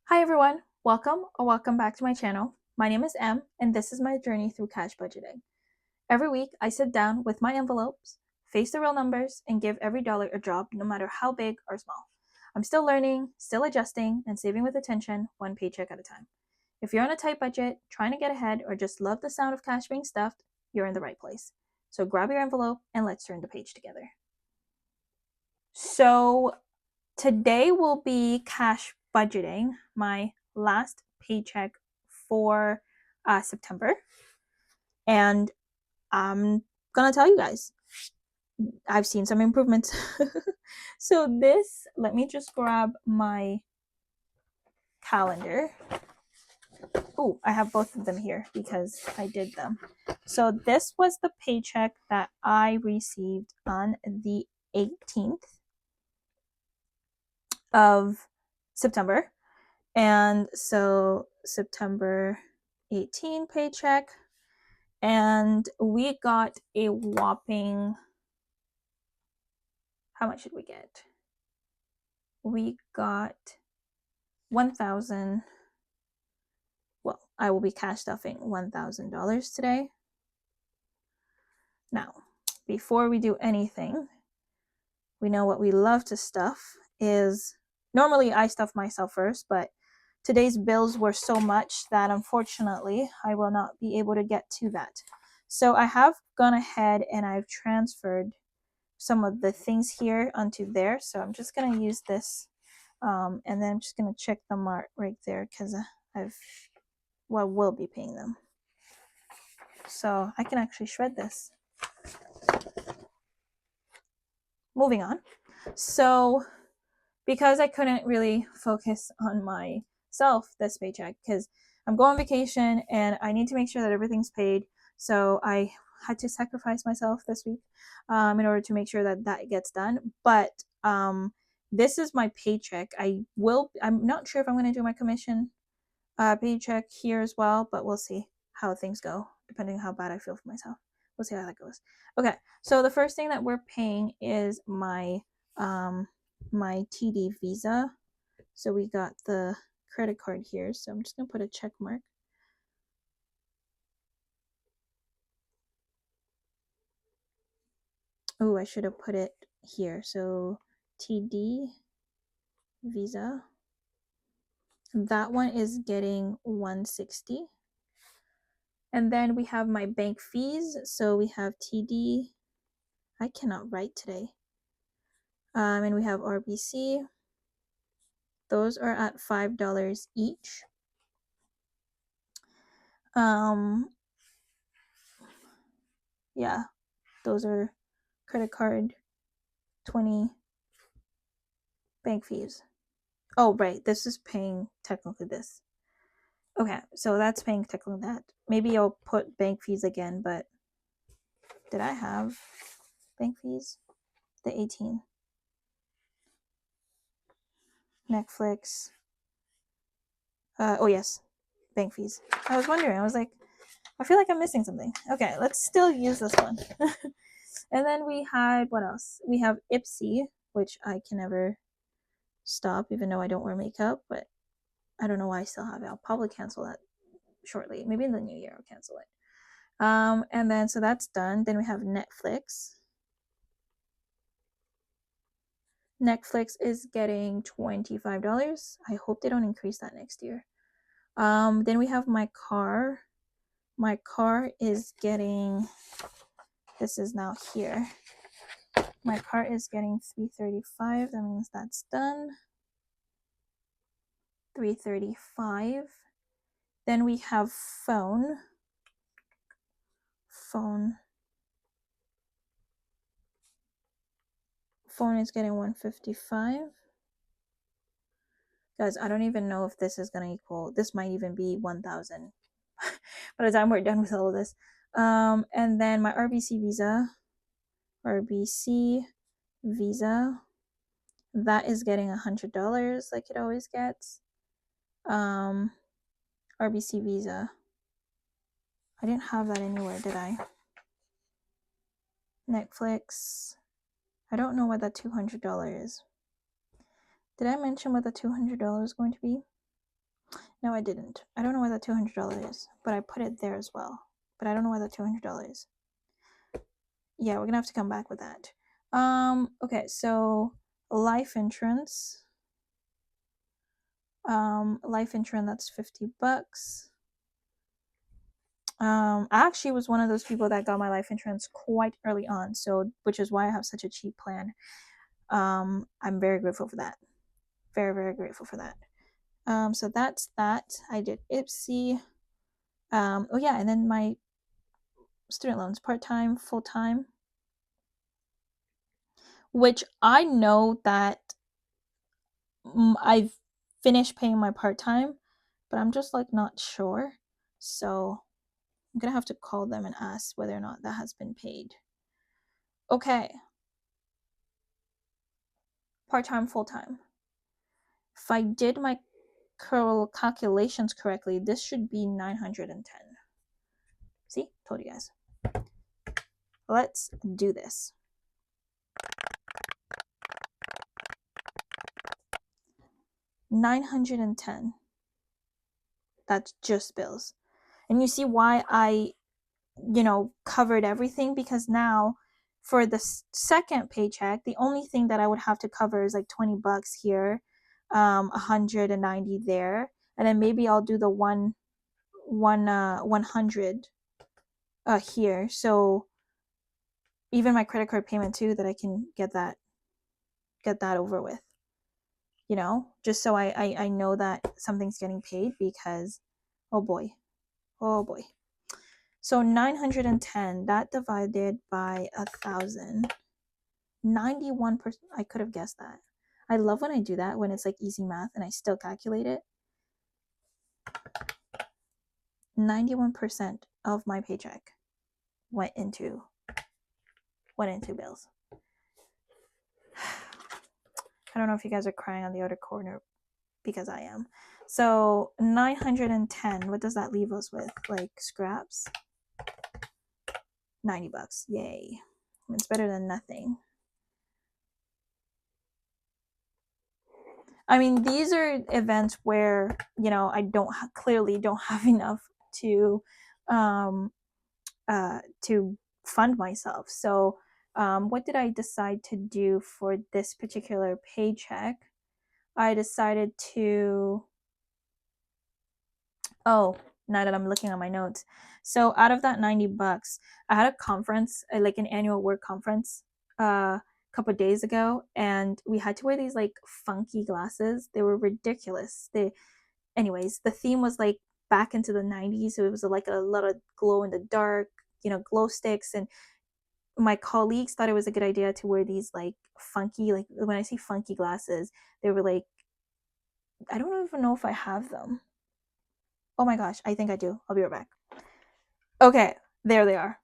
Hi everyone, welcome or welcome back to my channel. My name is Em and this is my journey through cash budgeting. Every week I sit down with my envelopes, face the real numbers, and give every dollar a job no matter how big or small. I'm still learning, still adjusting, and saving with attention, one paycheck at a time. If you're on a tight budget, trying to get ahead, or just love the sound of cash being stuffed, you're in the right place. So grab your envelope and let's turn the page together. So today will be cash budgeting, my last paycheck for September. And I'm gonna tell you guys, I've seen some improvements. So let me just grab my calendar. Oh, I have both of them here because I did them. So this was the paycheck that I received on the 18th of September. And so September 18 paycheck, and we got a whopping, how much did we get? We got 1,000. Well, I will be cash stuffing $1,000 today. Now, before we do anything, we know what we love to stuff is, normally I stuff myself first, but today's bills were so much that unfortunately I will not be able to get to that. So I have gone ahead and I've transferred some of the things here onto there. So I'm just going to use this and then I'm just going to check the mark right there because will be paying them. So I can actually shred this. Moving on. So because I couldn't really focus on myself this paycheck because I'm going on vacation and I need to make sure that everything's paid. So I had to sacrifice myself this week in order to make sure that that gets done. But this is my paycheck. I'm not sure if I'm going to do my commission paycheck here as well, but we'll see how things go depending on how bad I feel for myself. We'll see how that goes. Okay, so the first thing that we're paying is my TD Visa. So we got the credit card here. So I'm just gonna put a check mark. Oh, I should have put it here. So TD Visa. That one is getting 160. And then we have my bank fees. So we have TD. I cannot write today. And we have RBC. Those are at $5 each. Yeah, those are credit card, 20 bank fees. Oh, right, this is paying technically this. Okay, so that's paying technically that. Maybe I'll put bank fees again, but did I have bank fees? The 18. Netflix. Oh yes, bank fees. I was wondering, I was like, I feel like I'm missing something. Okay, let's still use this one. And then we had, what else? We have Ipsy, which I can never stop, even though I don't wear makeup, but I don't know why I still have it. I'll probably cancel that shortly. Maybe in the new year I'll cancel it. And then, so that's done. Then we have Netflix. Netflix is getting $25. I hope they don't increase that next year. Then we have my car. My car is getting, this is now here. My car is getting $335. That means that's done. $335. Then we have phone. Phone is getting $155. Guys, I don't even know if this is gonna equal, this might even be 1,000 by the time we're done with all of this. And then my RBC Visa, that is getting $100 like it always gets. RBC Visa, I didn't have that anywhere, did I? Netflix, I don't know what that $200 is. Did I mention what the $200 is going to be? No, I didn't. I don't know where that $200 is, but I put it there as well. But I don't know where that $200 is. Yeah, we're gonna have to come back with that. Okay, so life insurance. Life insurance, that's $50. I actually was one of those people that got my life insurance quite early on, so which is why I have such a cheap plan. I'm very grateful for that. Very, very grateful for that. So that's that. I did IPSI. Oh yeah, and then my student loans, part-time, full-time, which I know that I've finished paying my part-time, but I'm just like not sure. So I'm gonna have to call them and ask whether or not that has been paid. Okay. Part-time, full-time. If I did my calculations correctly, this should be 910. See? Told you guys. Let's do this. 910. That's just bills. And you see why I, covered everything, because now for the second paycheck, the only thing that I would have to cover is like $20 here, 190 there, and then maybe I'll do the 100 here. So even my credit card payment too, that I can get that over with, just so I know that something's getting paid, because oh boy. So 910, that divided by 1,000, 91%. I could have guessed that. I love when I do that, when it's like easy math and I still calculate it. 91% of my paycheck went into bills. I don't know if you guys are crying on the other corner, because I am. So 910, what does that leave us with? Like scraps? $90. Yay. It's better than nothing. I mean, these are events where, I clearly don't have enough to fund myself. So what did I decide to do for this particular paycheck? I decided to, now that I'm looking at my notes, so out of that $90, I had a conference, like an annual work conference, a couple of days ago, and we had to wear these like funky glasses. They were ridiculous. Anyways, the theme was like back into the 90s, so it was like a lot of glow in the dark, glow sticks. And my colleagues thought it was a good idea to wear these like funky, like when I say funky glasses, they were like, I don't even know if I have them. Oh my gosh, I think I do. I'll be right back. Okay, there they are.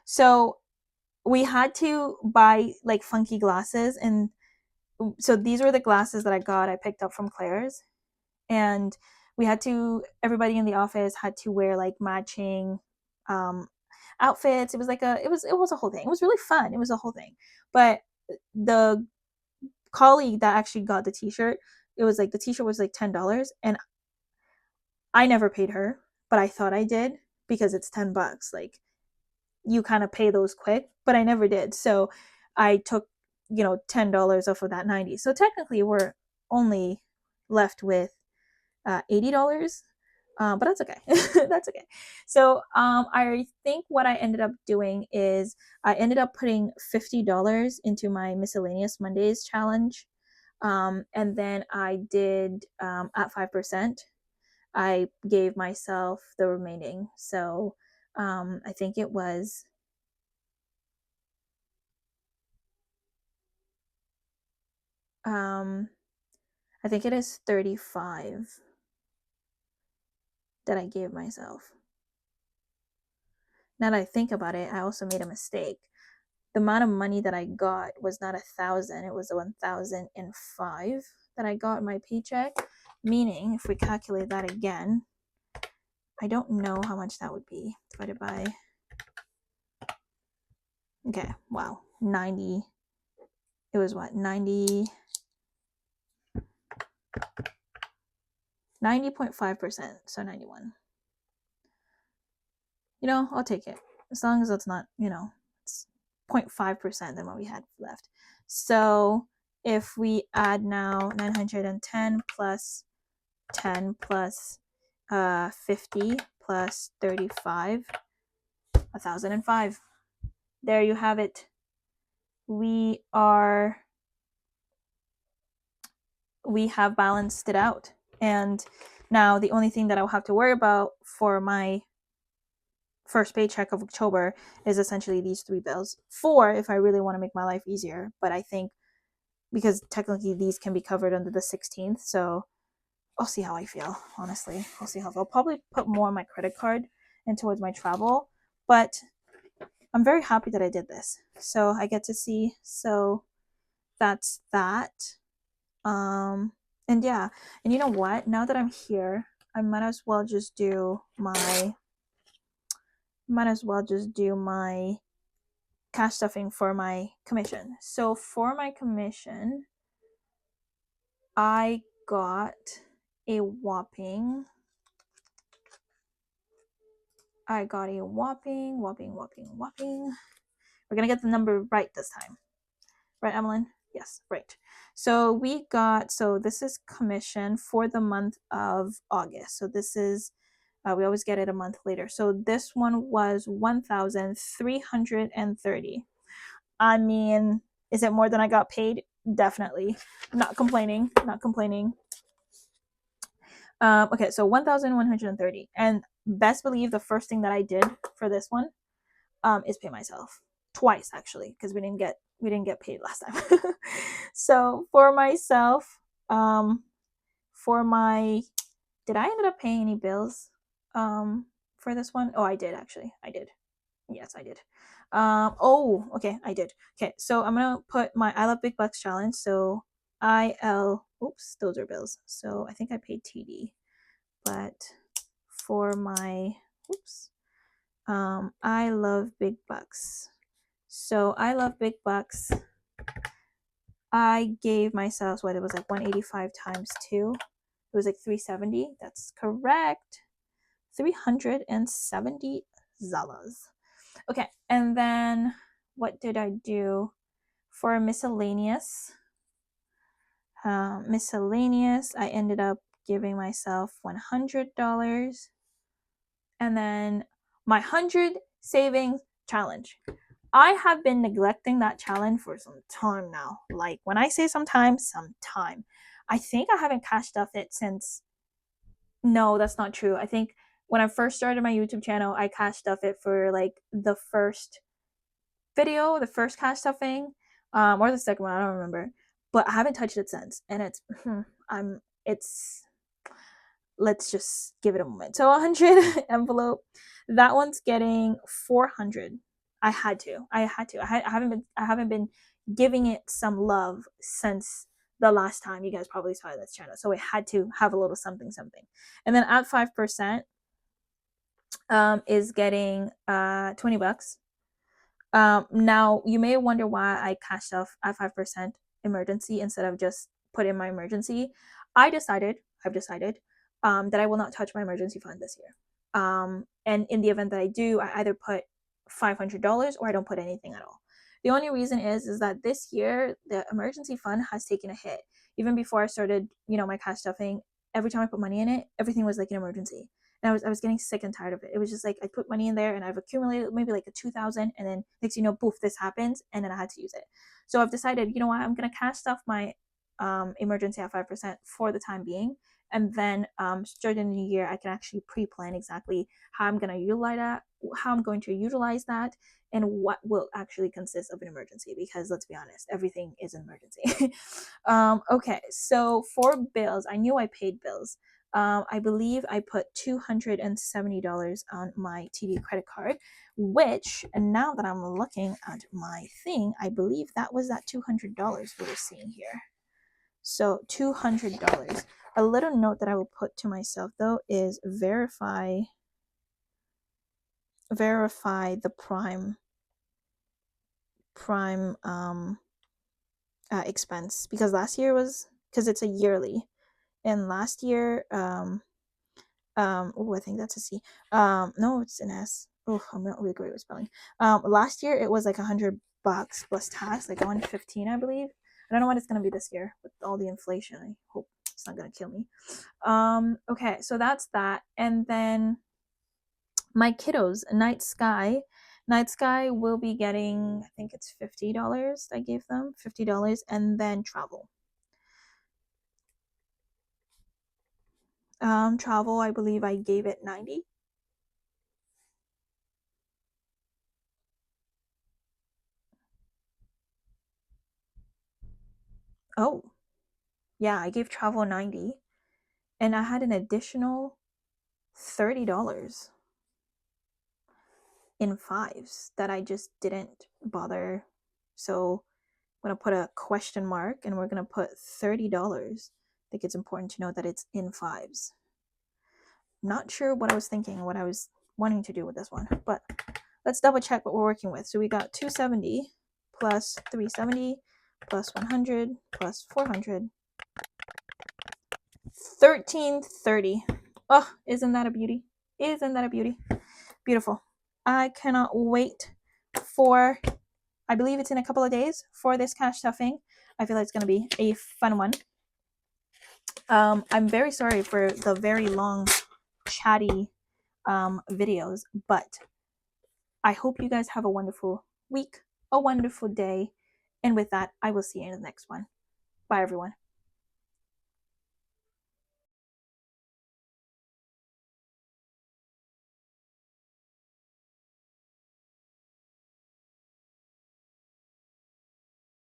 So we had to buy like funky glasses, and so these were the glasses that I picked up from Claire's, and everybody in the office had to wear like matching outfits. It was like it was a whole thing. It was really fun. It was a whole thing. But the colleague that actually got the t-shirt, it was like the t-shirt was like $10, and I never paid her, but I thought I did, because it's $10. Like, you kind of pay those quick, but I never did. So I took, $10 off of that 90. So technically we're only left with $80. But that's okay. That's okay. So I think what I ended up doing is I ended up putting $50 into my miscellaneous Mondays challenge. And then I did at 5%. I gave myself the remaining. So I think it was I think it is 35 that I gave myself. Now that I think about it, I also made a mistake. The amount of money that I got was not 1,000, it was 1,005 that I got in my paycheck. Meaning, if we calculate that again, I don't know how much that would be divided by. Okay, wow, 90. It was what, 90? 90.5%, so 91. I'll take it. As long as it's not, it's 0.5% than what we had left. So if we add now 910 plus 10 plus 50 plus 35, 1,005. There you have it. We have balanced it out. And now the only thing that I'll have to worry about for my first paycheck of October is essentially these 3 bills. 4 if I really want to make my life easier, but I think because technically these can be covered under the 16th, so I'll see how I feel, honestly. I'll see how I'll probably put more on my credit card and towards my travel, but I'm very happy that I did this. So I get to see, so that's that. And yeah, and you know what? Now that I'm here, I might as well just do my cash stuffing for my commission. So for my commission, I got a whopping We're gonna get the number right this time. Right, Emeline? Yes, right. So this is commission for the month of August. So this is, we always get it a month later. So this one was 1,330. I mean, is it more than I got paid? Definitely. Not complaining. Okay, so 1,130. And best believe the first thing that I did for this one is pay myself. Twice, actually, because we didn't get paid last time. So for myself, did I end up paying any bills for this one? Oh, I did, actually. I did. Yes, I did. Okay, I did. Okay, so I'm gonna put my I Love Big Bucks challenge. So oops, those are bills. So I think I paid TD, but for my I Love Big Bucks. So I Love Big Bucks, I gave myself what it was like 185 times 2. It was like 370. That's correct. $370. Okay, and then what did I do for miscellaneous? I ended up giving myself $100, and then my 100 savings challenge. I have been neglecting that challenge for some time now. Like when I say some time. I think I haven't cashed off it since. No, that's not true. I think when I first started my YouTube channel, I cashed off it for like the first video, the first cash stuffing, or the second one, I don't remember. But I haven't touched it since, and let's just give it a moment. So 100 envelope, that one's getting 400. I haven't been giving it some love since the last time you guys probably saw this channel, so it had to have a little something. And then at 5% is getting $20. Now you may wonder why I cashed off at 5% emergency instead of just put in my emergency. I've decided that I will not touch my emergency fund this year. And in the event that I do, I either put $500 or I don't put anything at all. The only reason is that this year the emergency fund has taken a hit. Even before I started, my cash stuffing, every time I put money in it, everything was like an emergency. And I was getting sick and tired of it. It was just like I put money in there and I've accumulated maybe like a 2,000, and then next poof, this happens, and then I had to use it. So I've decided, you know what, I'm gonna cash stuff my emergency at 5% for the time being, and then starting in the new year, I can actually pre-plan exactly how I'm going to utilize that, and what will actually consist of an emergency, because let's be honest, everything is an emergency. Okay, so for bills, I knew I paid bills. I believe I put $270 on my TD credit card, which, and now that I'm looking at my thing, I believe that was that $200 we were seeing here. So $200. A little note that I will put to myself though is verify the prime expense, because last year was, because it's a yearly, and last year, oh, I think that's a C. No, it's an S. Oh, I'm not really great with spelling. Last year it was like $100 plus tax, like 115, I believe. I don't know what it's gonna be this year with all the inflation. I hope it's not gonna kill me. Okay, so that's that, and then my kiddos, Night Sky will be getting, I think it's $50. I gave them $50, and then travel. Travel, I believe I gave it 90. Oh, yeah, I gave travel 90, and I had an additional $30 in fives that I just didn't bother. So I'm gonna put a question mark, and we're gonna put $30. I think it's important to know that it's in fives. Not sure what I was thinking, what I was wanting to do with this one, but let's double check what we're working with. So we got 270 plus 370 plus 100 plus 400, 1330. Oh, isn't that a beauty? Isn't that a beauty? Beautiful. I cannot wait for, I believe it's in a couple of days, for this cash stuffing. I feel like it's going to be a fun one. I'm very sorry for the very long, chatty videos, but I hope you guys have a wonderful week, a wonderful day. And with that, I will see you in the next one. Bye, everyone.